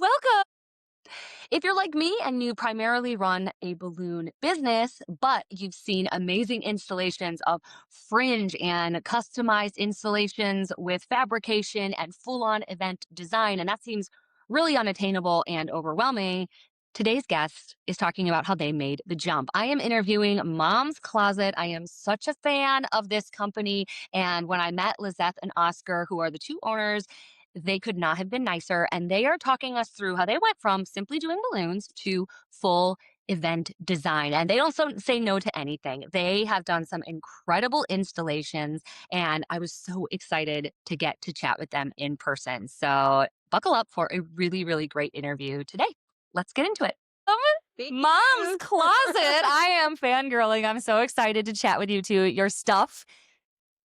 Welcome. If you're like me and you primarily run a balloon business, but you've seen amazing installations of fringe and customized installations with fabrication and full on event design, and that seems really unattainable and overwhelming. Today's guest is talking about how they made the jump. I am interviewing Mom's Closet. I am such a fan of this company. And when I met Lizeth and Oscar, who are the two owners, they could not have been nicer. And they are talking us through how they went from simply doing balloons to full event design. And they don't say no to anything. They have done some incredible installations. And I was so excited to get to chat with them in person. So buckle up for a really, really great interview today. Let's get into it. Thank Mom's you. Closet. I am fangirling. I'm so excited to chat with you too. Your stuff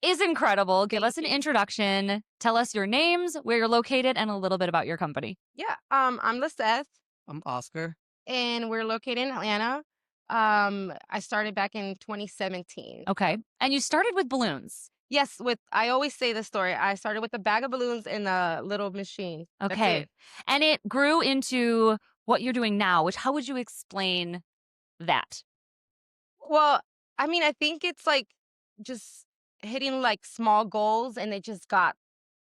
is incredible. Give us an introduction. Tell us your names, where you're located, and a little bit about your company. Yeah, I'm Lisette, I'm Oscar. and we're located in Atlanta. I started back in 2017. Okay. And you started with balloons. Yes, I always say this story. I started with a bag of balloons and a little machine. That's Okay. it. And it grew into what you're doing now, which how would you explain that? Well, I mean, I think it's like just hitting like small goals, and it just got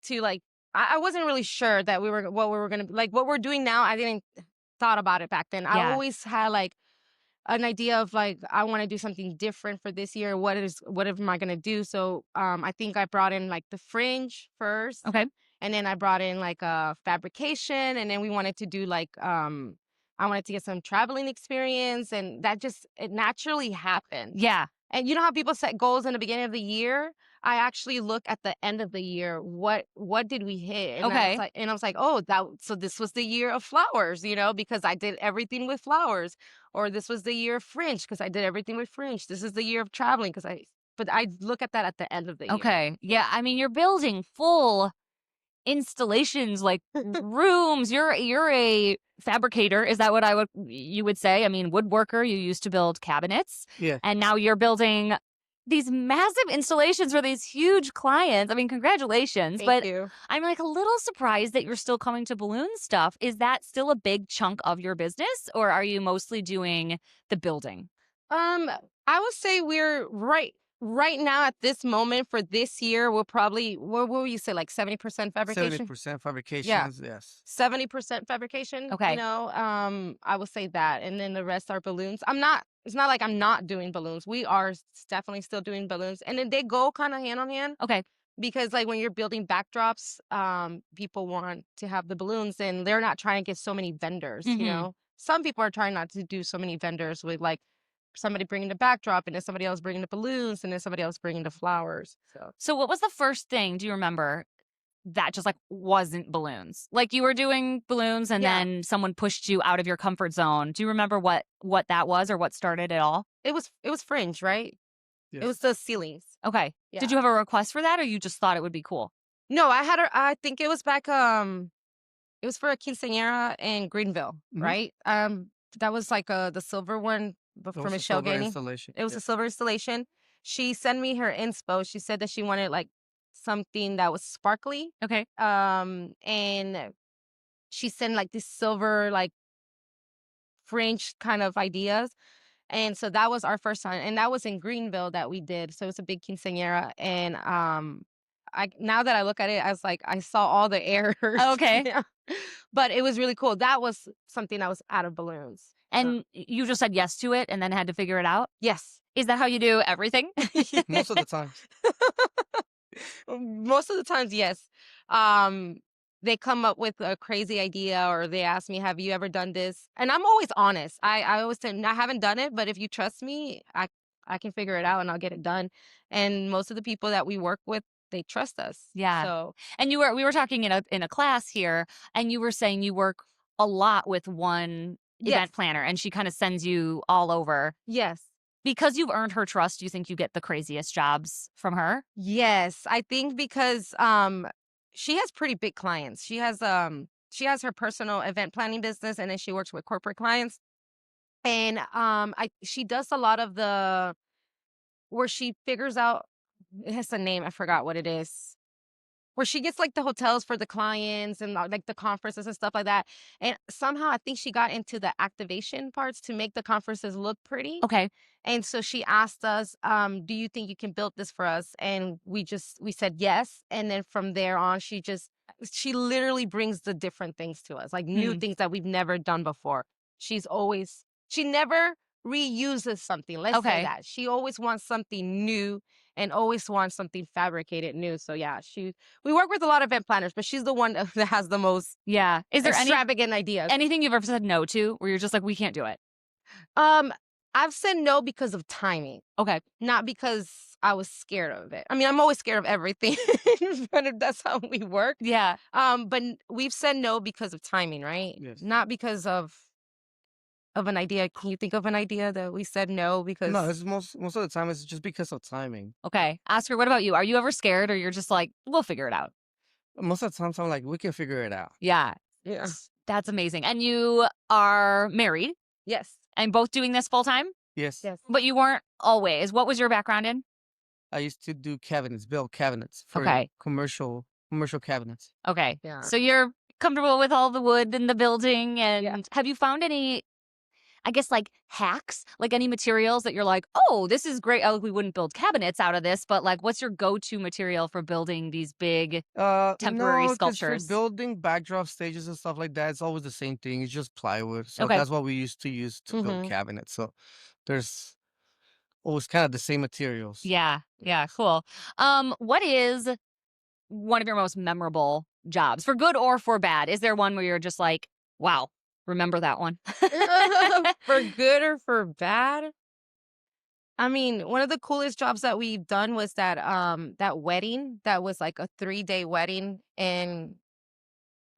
to like I wasn't really sure that what we were gonna like what we're doing now. I didn't thought about it back then. I Yeah. always had like an idea of like I want to do something different for this year. What am I gonna do? So I think I brought in like the fringe first, Okay. and then I brought in like a fabrication, and then we wanted to do like I wanted to get some traveling experience, and that just it naturally happened. Yeah. And you know how people set goals in the beginning of the year? I actually look at the end of the year. What did we hit? And Okay. I was like, oh, so this was the year of flowers, because I did everything with flowers. Or this was the year of fringe because I did everything with fringe. This is the year of traveling but I look at that at the end of the year. Okay. Yeah. I mean, you're building full installations like rooms. You're a fabricator. Is that what you would say? I mean, woodworker, you used to build cabinets. Yeah. And now you're building these massive installations for these huge clients. I mean, congratulations. Thank you. I'm like a little surprised that you're still coming to balloon stuff. Is that still a big chunk of your business, or are you mostly doing the building? I would say we're right now at this moment for this year, we'll probably what will you say, like 70% fabrication? 70% fabrications, yes. 70% fabrication. Okay. I would say that. And then the rest are balloons. It's not like I'm not doing balloons. We are definitely still doing balloons. And then they go kind of hand on hand Okay. because like when you're building backdrops, people want to have the balloons and they're not trying to get so many vendors, Mhm. Some people are trying not to do so many vendors with like somebody bringing the backdrop and then somebody else bringing the balloons and then somebody else bringing the flowers. So what was the first thing, do you remember, that just like wasn't balloons? Like you were doing balloons and Yeah. then someone pushed you out of your comfort zone. Do you remember what that was or what started it all? It was fringe, right? Yes. It was the ceilings. Okay. Yeah. Did you have a request for that or you just thought it would be cool? No, I think it was back it was for a quinceañera in Greenville, Mhm. right? That was like the silver one That for was a Michelle silver Gainey. installation. It was Yeah. a silver installation. She sent me her inspo. She said that she wanted like something that was sparkly. Okay. And she sent like this silver like fringe kind of ideas. And so that was our first time. And that was in Greenville that we did. So it's a big quinceañera. And I now that I look at it, I was like, I saw all the errors. Okay. Yeah. But it was really cool. That was something that was out of balloons. And you just said yes to it and then had to figure it out? Yes. Is that how you do everything? Most of the time. Most of the times, yes. They come up with a crazy idea or they ask me, have you ever done this? And I'm always honest. I always say, "No, I haven't done it, but if you trust me, I can figure it out and I'll get it done." And most of the people that we work with, they trust us. Yeah. So And we were talking in a class here, and you were saying you work a lot with one yes, event planner, and she kind of sends you all over. yes, Because you've earned her trust, you think you get the craziest jobs from her? yes. I think because she has pretty big clients. She has her personal event planning business and then she works with corporate clients. And she does a lot of the where she figures out it has a name, I forgot what it is. where she gets like the hotels for the clients and like the conferences and stuff like that. And somehow I think she got into the activation parts to make the conferences look pretty. Okay. And so she asked us, do you think you can build this for us? And we said yes. And then from there on, she literally brings the different things to us, like new things that we've never done before. She never reuses something. Let's say Okay. that. She always wants something new and always wants something fabricated new. So yeah, we work with a lot of event planners, but she's the one that has the most Yeah. Is there extravagant ideas. anything you've ever said no to where you're just like, we can't do it? I've said no because of timing, Okay. not because I was scared of it. I mean, I'm always scared of everything, but that's how we work. Yeah. But we've said no because of timing, right? Yes. Not because of an idea. Can you think of an idea that we said no because? No, it's most of the time it's just because of timing. Okay. Oscar, what about you? Are you ever scared or you're just like, we'll figure it out? Most of the times I'm like, we can figure it out. Yeah. Yeah. That's amazing. And you are married Yes. and both doing this full time, Yes. Yes. but you weren't always. What was your background in? I used to do cabinets, build cabinets for Okay. commercial cabinets. Okay. Yeah. So you're comfortable with all the wood and the building. And Yeah. have you found any, I guess, like hacks, like any materials that you're like, oh, this is great. Oh, we wouldn't build cabinets out of this, but like, what's your go-to material for building these big temporary No, 'cause for sculptures? building backdrop stages and stuff like that, it's always the same thing. It's just plywood. So Okay. that's what we used to use to build Mhm. cabinets. So there's always kind of the same materials. Yeah. Yeah. Cool. What is one of your most memorable jobs, for good or for bad? Is there one where you're just like, wow, remember that one? For good or for bad? I mean, one of the coolest jobs that we've done was that wedding that was like a 3-day wedding, and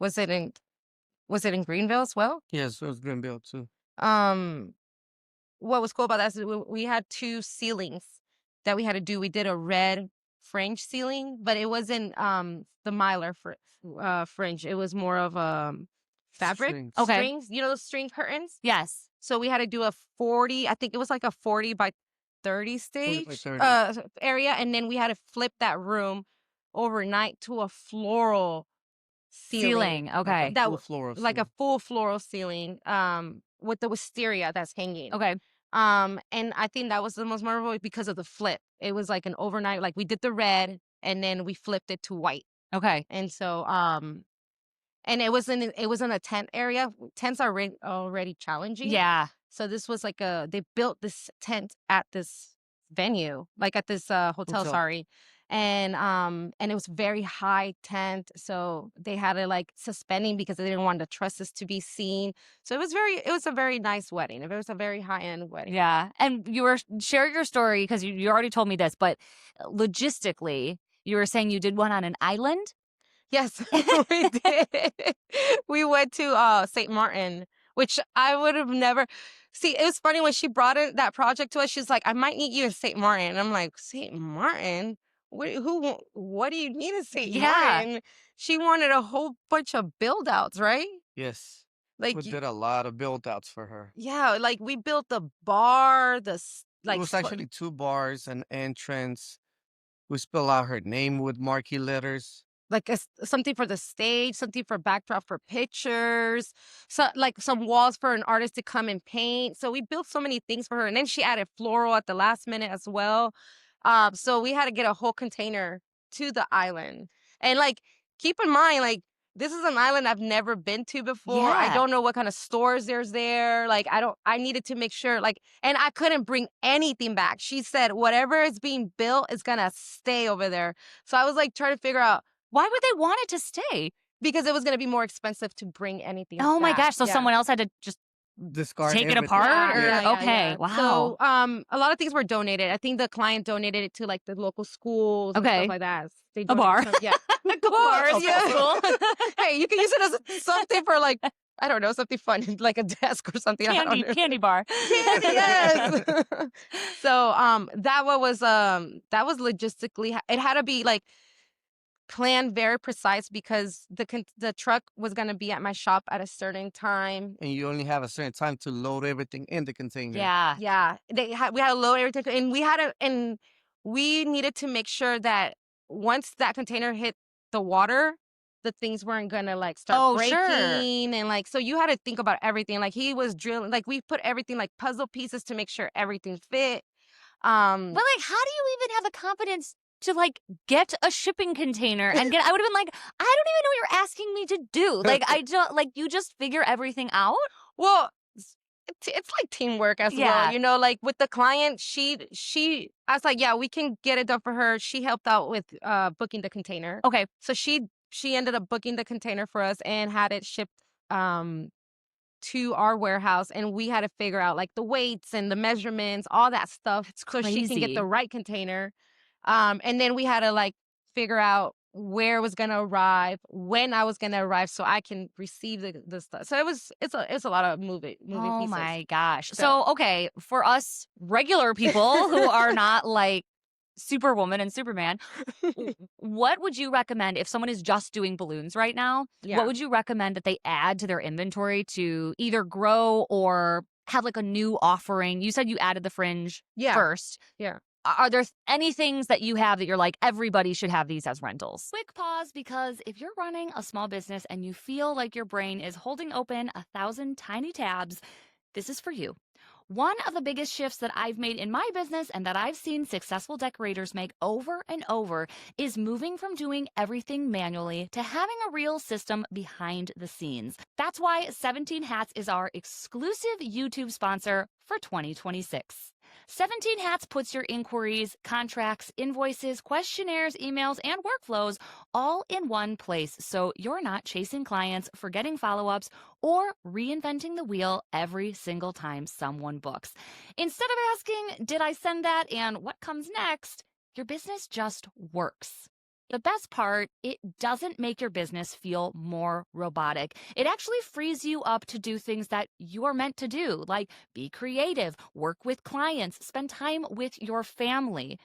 was it in Greenville as well? Yes, it was green built too. Um, what was cool about that is we had 2 ceilings that we had to do. We did a red fringe ceiling, but it wasn't the mylar fringe. It was more of fabric Strings. Okay. strings. You know those string curtains? Yes. So we had to do a 40, I think it was like a 40 by 30 40 by stage 30. area, and then we had to flip that room overnight to a floral ceiling. Okay. That Full floor of like a ceiling. full floral ceiling with the wisteria that's hanging. Okay. And I think that was the most memorable because of the flip. It was like an overnight, like we did the red and then we flipped it to white. Okay. And so and it wasn't a tent area. Tents are already challenging. Yeah. So this was like they built this tent at this venue, like at this hotel, Hotel. sorry. And it was very high tent. So they had to like suspending because they didn't want the trusses to be seen. So it was a very nice wedding. It was a very high-end wedding. Yeah. And share your story because you already told me this, but logistically, you were saying you did one on an island? Yes, we did. We went to St. Martin, which I would have never. See, it was funny when she brought in that project to us. She's like, "I might need you in St. Martin." And I'm like, "St. Martin? What do you need in St. Yeah. Martin?" She wanted a whole bunch of build outs, right? Yes. Like, We did a lot of build outs for her. yeah, like we built the bar, It was actually 2 bars, an entrance. We spell out her name with marquee letters. like something for the stage, something for backdrop for pictures, so like some walls for an artist to come and paint. So we built so many things for her, and then she added floral at the last minute as well. So we had to get a whole container to the island, and like keep in mind, like this is an island I've never been to before. I Yeah. don't know what kind of stores there's there. Like I needed to make sure, like, and I couldn't bring anything back. She said whatever is being built is gonna stay over there. So I was like trying to figure out. Why would they want it to stay? Because it was going to be more expensive to bring anything Oh my back. gosh. So Yeah. someone else had to just Discard take it everything. apart? Yeah, Or, yeah, yeah, okay. yeah. Wow. So a lot of things were donated. I think the client donated it to like the local schools and Okay. stuff like that. They A bar. donated yeah. Bars, Well, yeah. Cool. Hey, you can use it as something for like, I don't know, something fun, like a desk or something. I don't know. Candy bar. Candy, yes. So that was logistically, it had to be like planned very precise because the truck was going to be at my shop at a certain time. And you only have a certain time to load everything in the container. Yeah. Yeah, we had to load everything, and we needed to make sure that once that container hit the water, the things weren't gonna like start Oh, sure. breaking, and like so you had to think about everything. Like he was drilling, like we put everything like puzzle pieces to make sure everything fit. But, like, how do you even have the confidence to, like, get a shipping container and get I would've been like, "I don't even know what you're asking me to do." Like, I don't like, you just figure everything out? Well, it's like teamwork as well, Yeah. you know. Like with the client, I was like, yeah, we can get it done for her. She helped out with booking the container, Okay. so she ended up booking the container for us and had it shipped um to our warehouse, and we had to figure out like the weights and the measurements, all that stuff, It's so she can get the crazy. right container. And then we had to like figure out where it was gonna arrive, when I was gonna arrive, so I can receive the stuff. So it's a lot of moving Oh pieces. my gosh. So So, okay, for us regular people who are not, like, Superwoman and Superman, what would you recommend if someone is just doing balloons right now? What yeah, would you recommend that they add to their inventory to either grow or have like a new offering? You said you added the fringe yeah, first. yeah. Are there any things that you have that you're like, everybody should have these as rentals? Quick pause because if you're running a small business and you feel like your brain is holding open 1,000 tiny tabs, this is for you. One of the biggest shifts that I've made in my business and that I've seen successful decorators make over and over is moving from doing everything manually to having a real system behind the scenes. That's why 17 Hats is our exclusive YouTube sponsor for 2026. 17 Hats puts your inquiries, contracts, invoices, questionnaires, emails, and workflows all in one place so you're not chasing clients, forgetting follow ups, or reinventing the wheel every single time someone books. Instead of asking, did I send that and what comes next? Your business just works. The best part, it doesn't make your business feel more robotic. It actually frees you up to do things that you are meant to do, like be creative, work with clients, spend time with your family,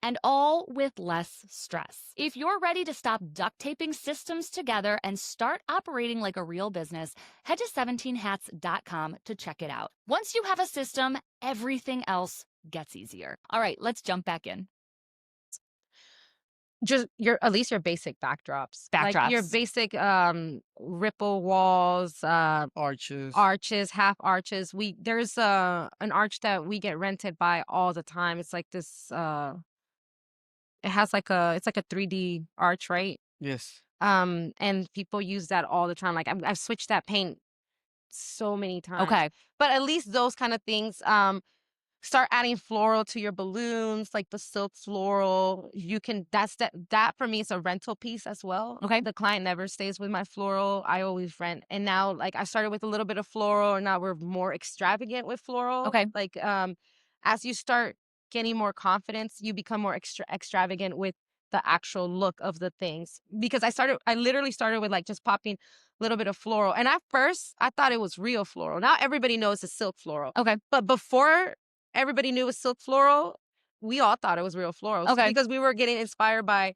and all with less stress. If you're ready to stop duct taping systems together and start operating like a real business, head to 17hats.com to check it out. Once you have a system, everything else gets easier. All right, let's jump back in. Just your at least your basic backdrops, like your Backdrops. basic ripple walls, Arches. arches, half arches. There's an arch that we get rented by all the time. It's like this it has like it's like a 3D arch, right? Yes. And people use that all the time. Like I've switched that paint so many times. Okay. But at least those kind of things. Start adding floral to your balloons, like the silk floral. You can that for me is a rental piece as well. Okay. The client never stays with my floral. I always rent. And now like I started with a little bit of floral, and now we're more extravagant with floral. Okay. Like as you start getting more confidence, you become more extravagant with the actual look of the things. Because I literally started with like just popping a little bit of floral. And at first I thought it was real floral. Now everybody knows it's silk floral. Okay. But before everybody knew it was silk floral, we all thought it was real florals Okay. because we were getting inspired by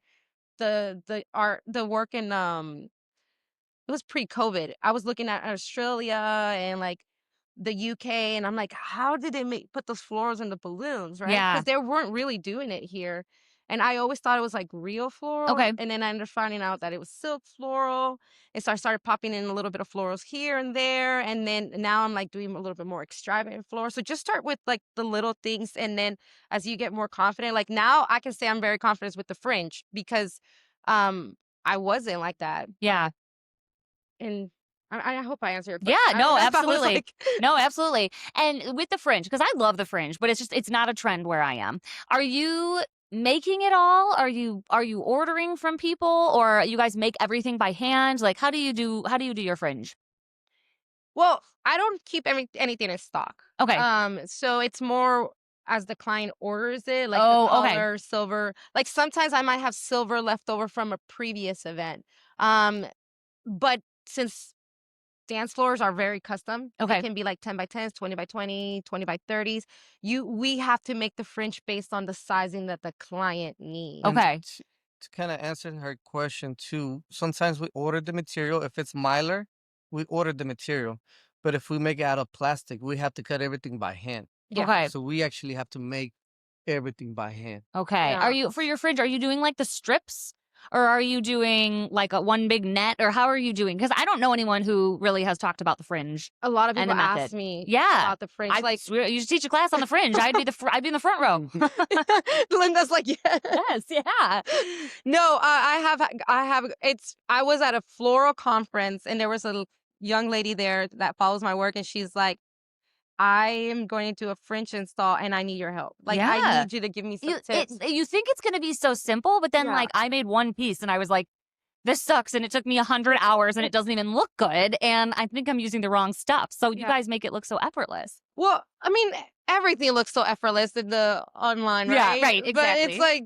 the art, the work in it was pre-COVID. I was looking at Australia and like the UK, and I'm like, how did they put those florals in the balloons, right? Yeah. Because they weren't really doing it here. And I always thought it was like real floral. Okay. And then I ended up finding out that it was silk floral. And so I started popping in a little bit of florals here and there. And then now I'm like doing a little bit more extravagant floral. So just start with like the little things. And then as you get more confident, like now I can say I'm very confident with the fringe because um I wasn't like that. Yeah. And I hope I answered your Yeah, question. no, That was absolutely. like No, absolutely. And with the fringe, because I love the fringe, but it's not a trend where I am. Are you making it all? Are you ordering from people or you guys make everything by hand? Like how do you do your fringe? well, I don't keep anything in stock. Okay. So it's more as the client orders it, like the Oh, okay. color, silver. Like sometimes I might have silver left over from a previous event. Um, but since dance floors are very custom, they Okay. can be like 10 by 10s, 20 by 20 by 30s. We have to make the fringe based on the sizing that the client needs. And Okay. to kind of answer her question too, sometimes we order the material. If it's mylar, we order the material. But if we make it out of plastic, we have to cut everything by hand. Yeah. Okay. So we actually have to make everything by hand. Okay. Yeah. Are you for your fridge, are you doing like the strips? Or are you doing like a one big net, or how are you doing? Because I don't know anyone who really has talked about the fringe A lot of and people the ask method. me Yeah. about the fringe. Like, You should teach a class on the fringe. I'd be in the front row. Linda's like, yeah. Yes, yeah. No, I was at a floral conference and there was a young lady there that follows my work and she's like, I am going to do a French install and I need your help. Like, I Yeah. need you to give me some tips. You think it's gonna be so simple, but then Yeah. like I made one piece and I was like, this sucks, and it took me 100 hours and it doesn't even look good, and I think I'm using the wrong stuff. So you Yeah. guys make it look so effortless. Well, I mean, everything looks so effortless in the online, Yeah, right? right, But it's exactly. like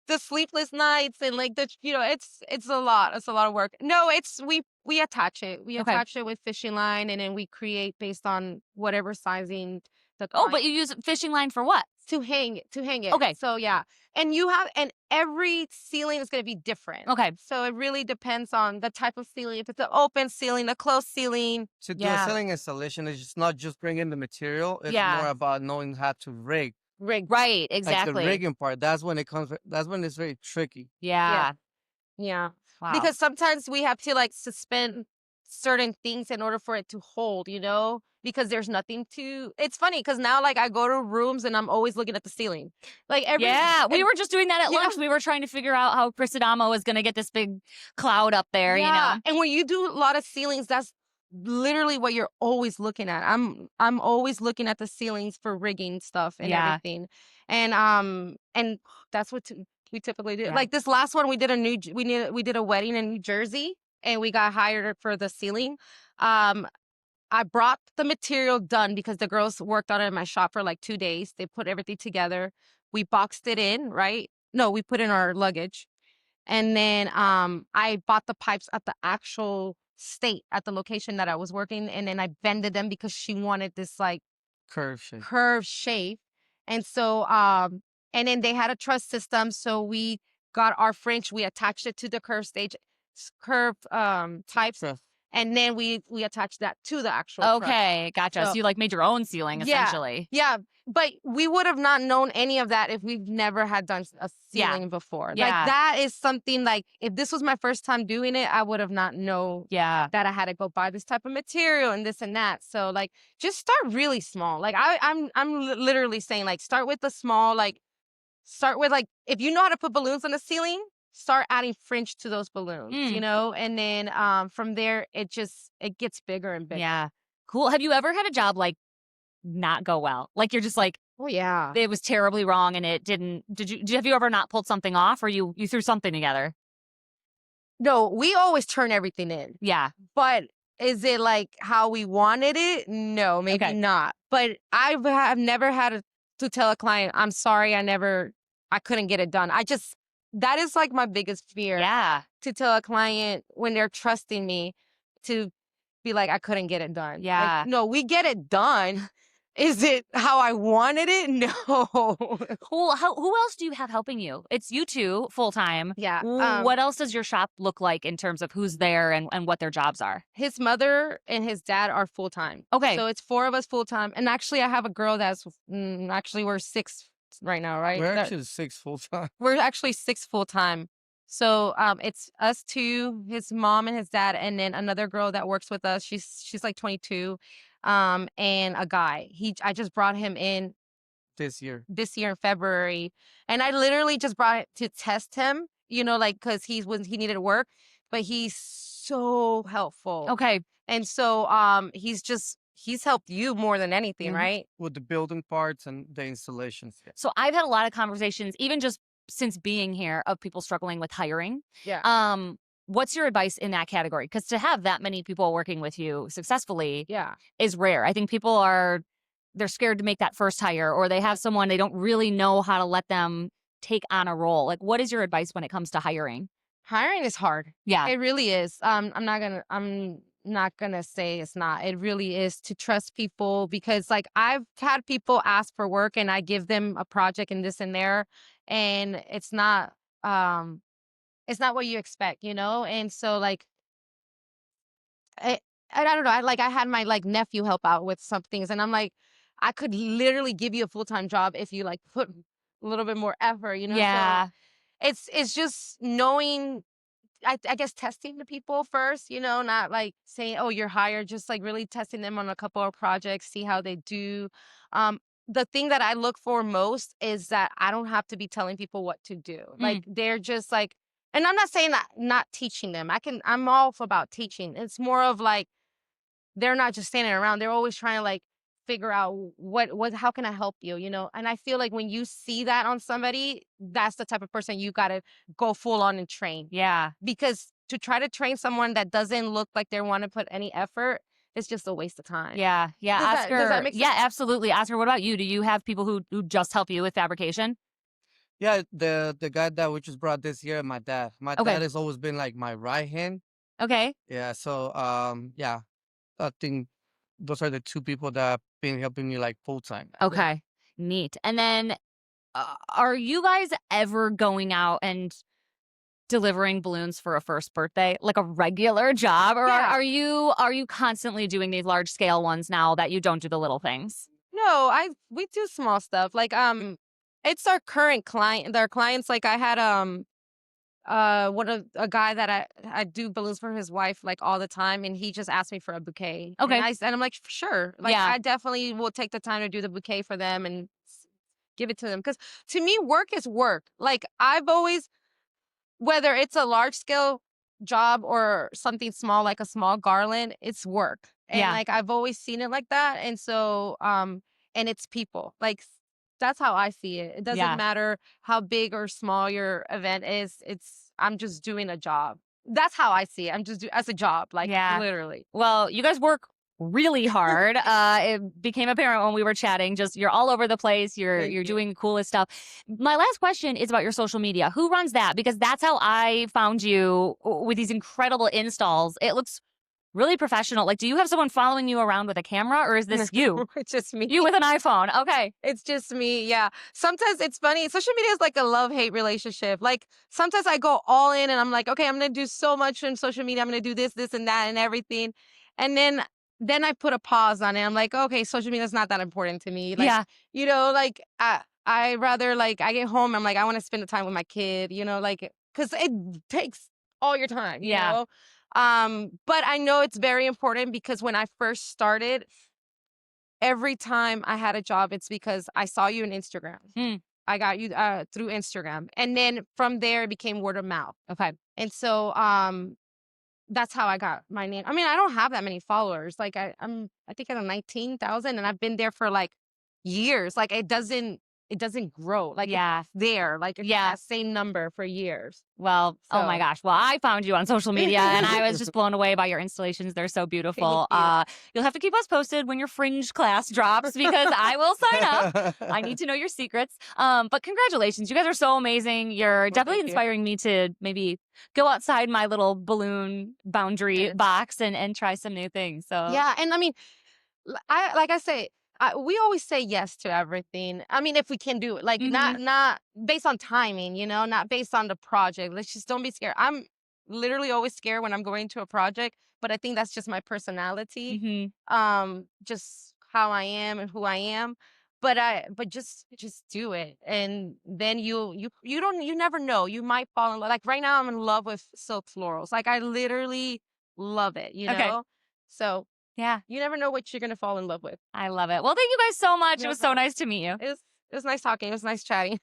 the sleepless nights and like it's a lot. It's a lot of work. No, it's we attach it. We Okay. attach it with fishing line and then we create based on whatever sizing the Oh, client but you use fishing line for what? to hang it. Okay. So yeah. And every ceiling is going to be different. Okay. So it really depends on the type of ceiling. If it's an open ceiling, a closed ceiling. To do a Yeah. ceiling installation, it's just not just bringing the material. It's Yeah. more about knowing how to rig. Rig. Right, Like the exactly. rigging part, that's when it comes. That's when it's very tricky. Yeah. Yeah. Wow. Because sometimes we have to like suspend certain things in order for it to hold, you know? Because there's nothing to it's funny because now like I go to rooms and I'm always looking at the ceiling. Like Yeah, we were just doing that at Yeah. lunch. We were trying to figure out how Chris Adamo was going to get this big cloud up there, you know? And when you do a lot of ceilings, that's literally what you're always looking at. I'm always looking at the ceilings for rigging stuff and Yeah. everything. And that's what we typically do. Yeah. Like this last one we did we did a wedding in New Jersey and we got hired for the ceiling. I brought the material done because the girls worked on it in my shop for like 2 days. They put everything together. We boxed it in, right? No, we put in our luggage. And then I bought the pipes at the actual state at the location that I was working. And then I bended them because she wanted this like Curve shape. curved shape. And so and then they had a truss system. So we got our French, we attached it to the curve types. Truss. And then we attached that to the actual truss. Okay, gotcha. So you like made your own ceiling essentially. Yeah, but we would have not known any of that if we've never had done a Yeah. ceiling before. Yeah. Like that is something like if this was my first time doing it, I would have not known Yeah. that I had to go buy this type of material and this and that. So like just start really small. Like I'm literally saying like start with the small, like start with like if you know how to put balloons on the ceiling, start adding fringe to those balloons, you know? And then from there it gets bigger and bigger. Yeah. Cool. Have you ever had a job like not go well? Like you're just like, Oh yeah. it was terribly wrong and it didn't. Have you ever not pulled something off, or you threw something together? No, we always turn everything in. Yeah. But is it like how we wanted it? No, maybe Okay. not. But I've never had to tell a client, I'm sorry, I couldn't get it done. That is like my biggest fear. Yeah. To tell a client when they're trusting me to be like, I couldn't get it done. Yeah. Like, no, we get it done. Is it how I wanted it? No. Cool. Who else do you have helping you? It's you two full time. Yeah. What else does your shop look like in terms of who's there and what their jobs are? His mother and his dad are full time. Okay. So it's 4 of us full time. And actually, I have a girl that's actually we're 6 right now, right? We're actually 6 full time. We're actually 6 full time. So it's us 2, his mom and his dad, and then another girl that works with us. She's like 22, and a guy. I just brought him in This year in February, and I literally just brought it to test him. You know, like because he needed work, but he's so helpful. Okay. And so he's helped you more than anything, right? with the building parts and the installations. So I've had a lot of conversations, even just since being here, of people struggling with hiring. Yeah. What's your advice in that category? Because to have that many people working with you successfully Yeah. is rare. I think people they're scared to make that first hire, or they have someone they don't really know how to let them take on a role. Like, what is your advice when it comes to hiring? Hiring is hard. Yeah. It really is. I'm not gonna say it's not. It really is to trust people because like I've had people ask for work and I give them a project and this and there, and it's not what you expect, you know? And so like I don't know. I had my like nephew help out with some things and I'm like, I could literally give you a full-time job if you like put a little bit more effort, you know? So Yeah. it's just knowing, I guess testing the people first, not like saying, oh, you're hired, just like really testing them on a couple of projects, see how they do. Um, the thing that I look for most is that I don't have to be telling people what to do. Like Mm. they're just like, and I'm not saying that not teaching them. I'm all about teaching. It's more of like they're not just standing around. They're always trying to like figure out how can I help you, And I feel like when you see that on somebody, that's the type of person you got to go full on and train. Yeah. Because to try to train someone that doesn't look like they want to put any effort, it's just a waste of time. Yeah. Yeah. Does that Oscar. make Yeah, sense? absolutely. Oscar, what about you? Do you have people who just help you with fabrication? Yeah, the guy that we just brought this year, my dad. My Okay. dad has always been like my right hand. Okay. Yeah, so yeah, I think those are the two people that have been helping me like full time. Yeah. Okay. Neat. And then are you guys ever going out and delivering balloons for a first birthday, like a regular job, or Yeah. are you constantly doing these large scale ones now that you don't do the little things? No, we do small stuff. Like it's our current client, our clients. Like I had what a guy that I do balloons for his wife like all the time, and he just asked me for a bouquet, and Okay. I'm like, sure, like Yeah. I definitely will take the time to do the bouquet for them and give it to them, because to me work is work. Like I've always, whether it's a large scale job or something small like a small garland, it's work. And Yeah. like I've always seen it like that. And so and it's people. Like that's how I see it. It doesn't Yeah. matter how big or small your event is. It's I'm just doing a job. That's how I see it. I'm just as a job, like Yeah. literally. Well, you guys work really hard. It became apparent when we were chatting. Just you're all over the place. Thank You're you. doing the coolest stuff. My last question is about your social media. Who runs that? Because that's how I found you with these incredible installs. It looks really professional. Like, do you have someone following you around with a camera, or is this you? It's just me. You with an iPhone? Okay. It's just me. Yeah. Sometimes it's funny. Social media is like a love-hate relationship. Like sometimes I go all in and I'm like, okay, I'm gonna do so much on social media. I'm gonna do this, and that, and everything. And then I put a pause on it. I'm like, okay, social media is not that important to me. Like, Yeah. like I rather like I get home, I'm like, I want to spend the time with my kid, like because it takes all your time, Yeah. But I know it's very important because when I first started, every time I had a job, it's because I saw you on Instagram. Hmm. I got you through Instagram. And then from there it became word of mouth. Okay. And so that's how I got my name. I mean, I don't have that many followers. Like I think I have 19,000, and I've been there for like years. Like it doesn't grow. Like it's Yeah. there. Like it's Yeah. that same number for years. Well, oh my So gosh. Well, I found you on social media and I was just blown away by your installations. They're so thank beautiful. you. You'll have to keep us posted when your fringe class drops because I will sign up. I need to know your secrets. But congratulations. You guys are so amazing. You're Well, definitely thank you. inspiring me to maybe go outside my little balloon boundary Yes. box and try some new things. So, Yeah, and I mean, like I say, we always say yes to everything. I mean, if we can do it, like hmm not based on timing, not based on the project. Let's just don't be scared. I'm literally always scared when I'm going to a project, but I think that's just my personality, hmm just how I am and who I am. But just do it, and then you never know. You might fall in love. Like right now, I'm in love with silk florals. Like I literally love it. okay. So Yeah, you never know what you're gonna fall in love with. I love it. Well, thank you guys so much. It No was so problem. nice to meet you. It was nice talking. It was nice chatting.